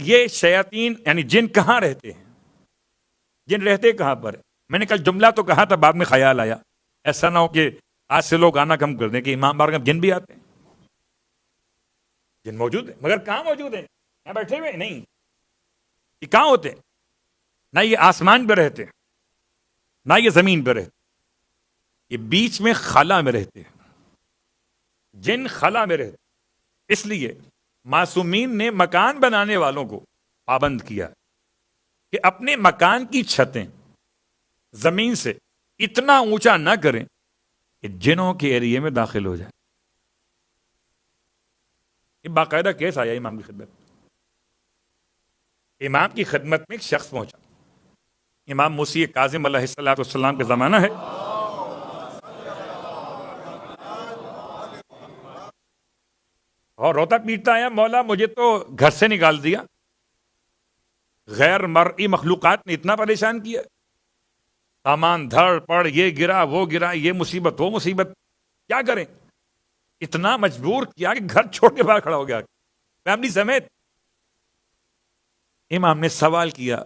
یہ شیاطین یعنی جن کہاں رہتے ہیں؟ جن رہتے کہاں پر؟ میں نے کل جملہ تو کہا تھا، بعد میں خیال آیا ایسا نہ ہو کہ آج سے لوگ آنا کم کر دیں کہ امام بارگاہ میں جن بھی آتے ہیں۔ جن موجود ہیں، مگر کہاں موجود ہیں؟ یہاں بیٹھے ہوئے نہیں، یہ کہاں ہوتے ہیں؟ نہ یہ آسمان پہ رہتے ہیں، نہ یہ زمین پہ رہتے، یہ بیچ میں خلا میں رہتے ہیں۔ جن خلا میں رہتے، اس لیے معصومین نے مکان بنانے والوں کو پابند کیا کہ اپنے مکان کی چھتیں زمین سے اتنا اونچا نہ کریں کہ جنوں کے ایریے میں داخل ہو جائے۔ یہ باقاعدہ کیس آیا امام کی خدمت، امام کی خدمت میں ایک شخص پہنچا، امام موسی کاظم علیہ السلام کا زمانہ ہے، اور روتا پیٹتا آیا، مولا مجھے تو گھر سے نکال دیا، غیر مرئی مخلوقات نے اتنا پریشان کیا، سامان دھڑ پڑ، یہ گرا وہ گرا، یہ مصیبت وہ مصیبت، کیا کریں؟ اتنا مجبور کیا کہ گھر چھوڑ کے باہر کھڑا ہو گیا فیملی سمیت۔ امام نے سوال کیا،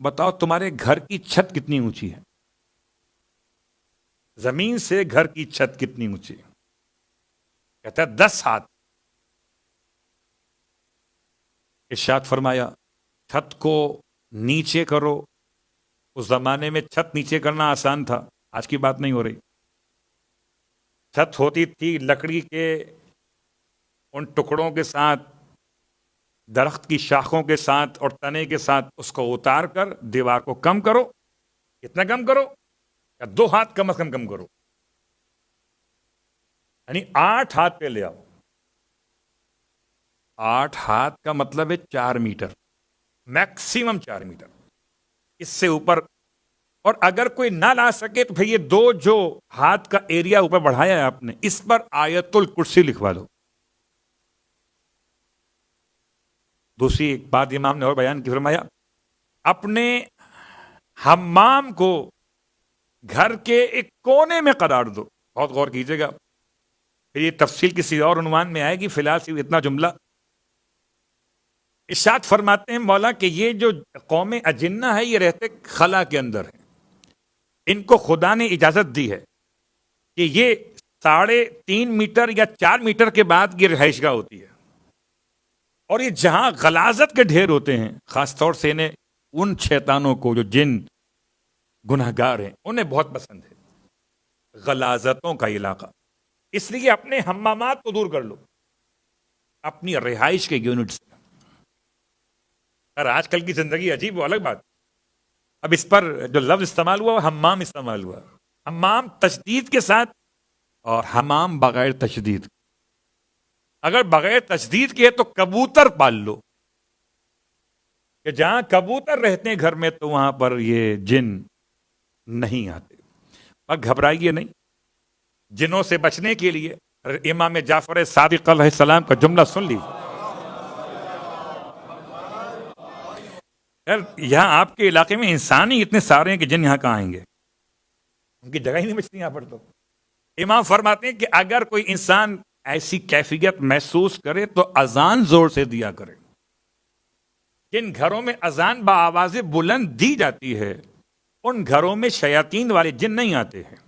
بتاؤ تمہارے گھر کی چھت کتنی اونچی ہے؟ زمین سے گھر کی چھت کتنی اونچی ہے؟ کہتا ہے 10 ہاتھ۔ ارشاد فرمایا چھت کو نیچے کرو۔ اس زمانے میں چھت نیچے کرنا آسان تھا، آج کی بات نہیں ہو رہی۔ چھت ہوتی تھی لکڑی کے ان ٹکڑوں کے ساتھ، درخت کی شاخوں کے ساتھ اور تنے کے ساتھ، اس کو اتار کر دیوار کو کم کرو۔ کتنا کم کرو؟ 2 ہاتھ کم از کم کم کرو، یعنی 8 ہاتھ پہ لے آؤ۔ 8 ہاتھ کا مطلب ہے 4 میٹر، میکسیمم 4 میٹر، اس سے اوپر۔ اور اگر کوئی نہ لا سکے تو پھر یہ 2 جو ہاتھ کا ایریا اوپر بڑھایا ہے آپ نے، اس پر آیت الکرسی لکھوا دو۔ دوسری ایک بات امام نے اور بیان کی، فرمایا اپنے حمام کو گھر کے ایک کونے میں قرار دو۔ بہت غور کیجیے گا، پھر یہ تفصیل کسی اور عنوان میں آئے گی، فی الحال صرف اتنا جملہ۔ ارشاد فرماتے ہیں مولا کہ یہ جو قوم اجنہ ہے، یہ رہتے خلا کے اندر ہے، ان کو خدا نے اجازت دی ہے کہ یہ 3.5 میٹر یا 4 میٹر کے بعد یہ رہائش گاہ ہوتی ہے، اور یہ جہاں غلاظت کے ڈھیر ہوتے ہیں، خاص طور سے انہیں ان شیطانوں کو جو جن گناہگار ہیں انہیں بہت پسند ہے غلاظتوں کا علاقہ، اس لیے اپنے حمامات کو دور کر لو اپنی رہائش کے یونٹ سے۔ اور آج کل کی زندگی عجیب، وہ الگ بات، اب اس پر جو لفظ استعمال ہوا وہ حمام استعمال ہوا، حمام تشدید کے ساتھ اور حمام بغیر تشدید۔ اگر بغیر تشدید کے تو کبوتر پال لو، کہ جہاں کبوتر رہتے ہیں گھر میں تو وہاں پر یہ جن نہیں آتے۔ اور گھبرائیے نہیں، جنوں سے بچنے کے لیے امام جعفر صادق علیہ السلام کا جملہ سن لیجیے۔ یہاں آپ کے علاقے میں انسان ہی اتنے سارے ہیں کہ جن یہاں کہاں آئیں گے، ان کی جگہ ہی نہیں بچتی یہاں پر۔ تو امام فرماتے ہیں کہ اگر کوئی انسان ایسی کیفیت محسوس کرے تو اذان زور سے دیا کرے۔ جن گھروں میں اذان بآواز بلند دی جاتی ہے ان گھروں میں شیاطین والے جن نہیں آتے ہیں۔